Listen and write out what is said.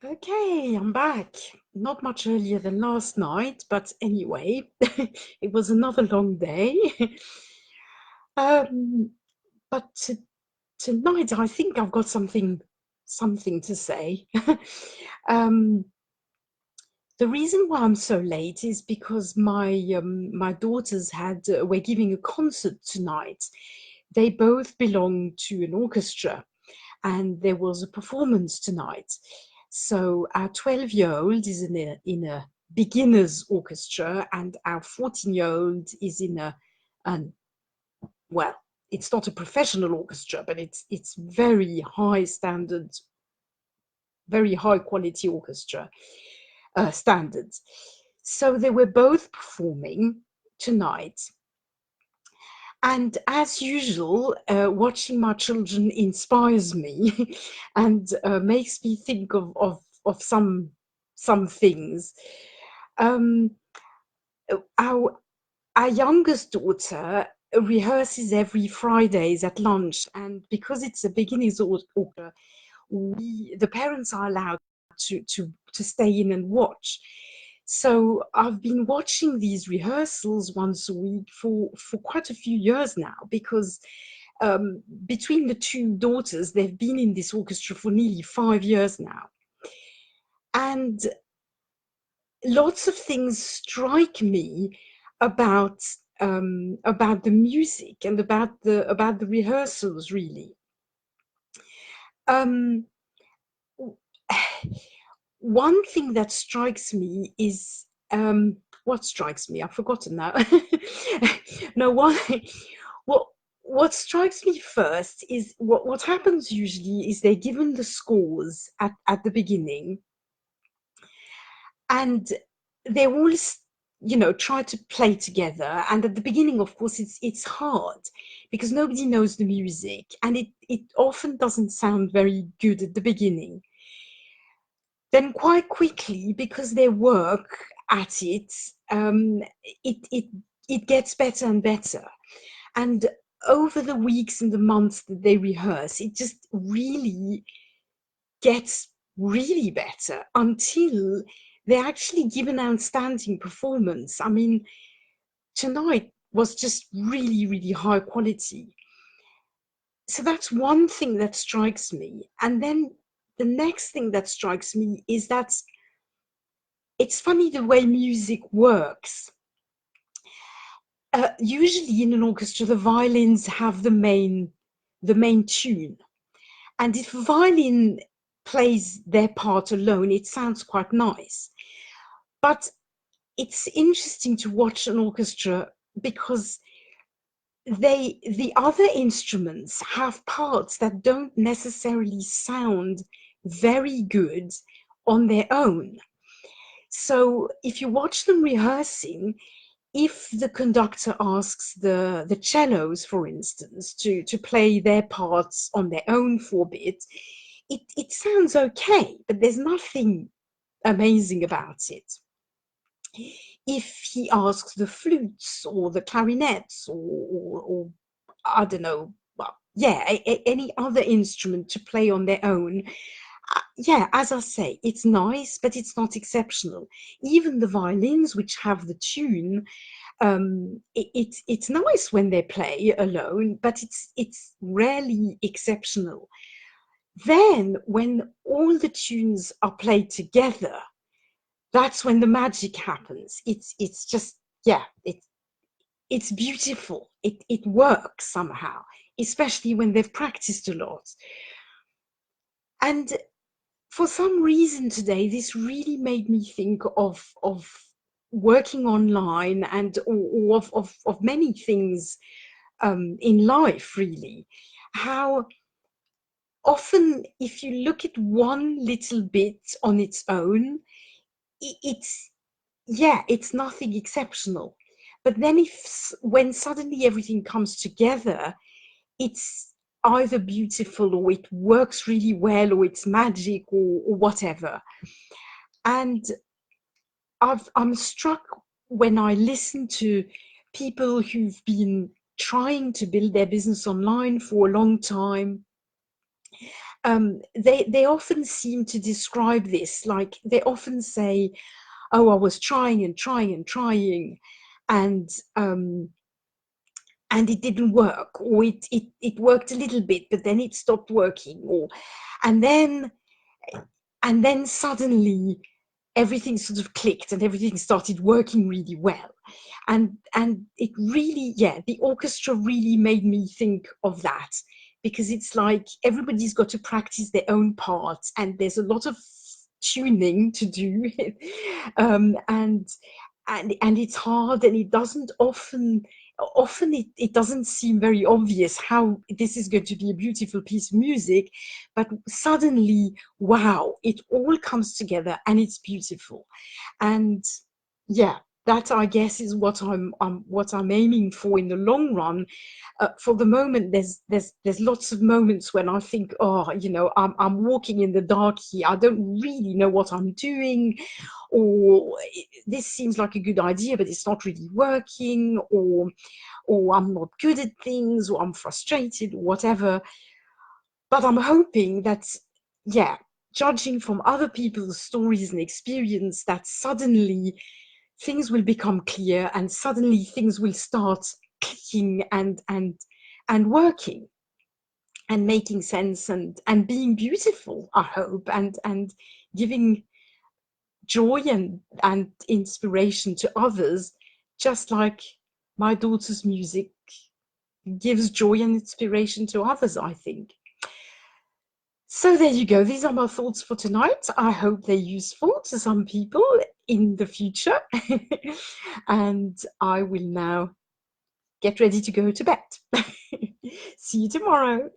Okay, I'm back. Not much earlier than last night, but anyway, it was another long day. Um, but tonight I think I've got something to say. Um, the reason why I'm so late is because my daughters had were giving a concert tonight. They both belong to an orchestra, and there was a performance tonight. So our 12-year-old is in a beginners orchestra, and our 14-year-old is in an well, it's not a professional orchestra, but it's very high standard, very high quality orchestra standards. So they were both performing tonight. And as usual, watching my children inspires me and makes me think of some things. Um, our our youngest daughter rehearses every Fridays at lunch, and because it's a beginners orchestra, the parents are allowed to stay in and watch. So I've been watching these rehearsals once a week for quite a few years now, because between the two daughters, they've been in this orchestra for nearly 5 years now. And lots of things strike me about about the music and about the rehearsals, really. Um, One thing that strikes me is what strikes me? I've forgotten now. No, what what strikes me first is what happens usually is they're given the scores at the beginning, and they all try to play together. And at the beginning, of course, it's hard because nobody knows the music, and it often doesn't sound very good at the beginning. Then quite quickly, because they work at it, it it it gets better and better. And over the weeks and the months that they rehearse, it just really gets really better until they actually give an outstanding performance. I mean, tonight was just really, really high quality. So that's one thing that strikes me. And then the next thing that strikes me is that it's funny the way music works. Usually in an orchestra, the violins have the main tune, and if a violin plays their part alone, it sounds quite nice. But it's interesting to watch an orchestra because the other instruments have parts that don't necessarily sound very good on their own. So if you watch them rehearsing, if the conductor asks the cellos, for instance, to play their parts on their own for a bit, it sounds okay, but there's nothing amazing about it. If he asks the flutes or the clarinets or I don't know, well, yeah, any other instrument to play on their own, yeah, as I say, it's nice, but it's not exceptional. Even the violins, which have the tune, it's nice when they play alone, but it's rarely exceptional. Then, when all the tunes are played together, that's when the magic happens. It's just, yeah, it's beautiful. It works somehow, especially when they've practiced a lot. And for some reason today, this really made me think of working online and or of many things in life, really. How often, if you look at one little bit on its own, it's, yeah, it's nothing exceptional. But then when suddenly everything comes together, it's either beautiful or it works really well or it's magic or whatever. And I'm struck when I listen to people who've been trying to build their business online for a long time, they often seem to describe this, like they often say, oh, I was trying and trying and trying, and um, and it didn't work, or it worked a little bit, but then it stopped working, or and then and then suddenly everything sort of clicked and everything started working really well. And it really, yeah, the orchestra really made me think of that, because it's like everybody's got to practice their own parts and there's a lot of tuning to do. And and it's hard, and it doesn't often it doesn't seem very obvious how this is going to be a beautiful piece of music, but suddenly, wow, it all comes together and it's beautiful. And yeah, that I guess is what I'm aiming for in the long run. For the moment, there's lots of moments when I think, oh, you know, I'm walking in the dark here. I don't really know what I'm doing, or this seems like a good idea, but it's not really working, or I'm not good at things, or I'm frustrated, or whatever. But I'm hoping that, yeah, judging from other people's stories and experience, that suddenly things will become clear and suddenly things will start clicking and working and making sense and being beautiful, I hope, and giving joy and inspiration to others, just like my daughter's music gives joy and inspiration to others, I think. So there you go. These are my thoughts for tonight. I hope they're useful to some people in the future. And I will now get ready to go to bed. See you tomorrow.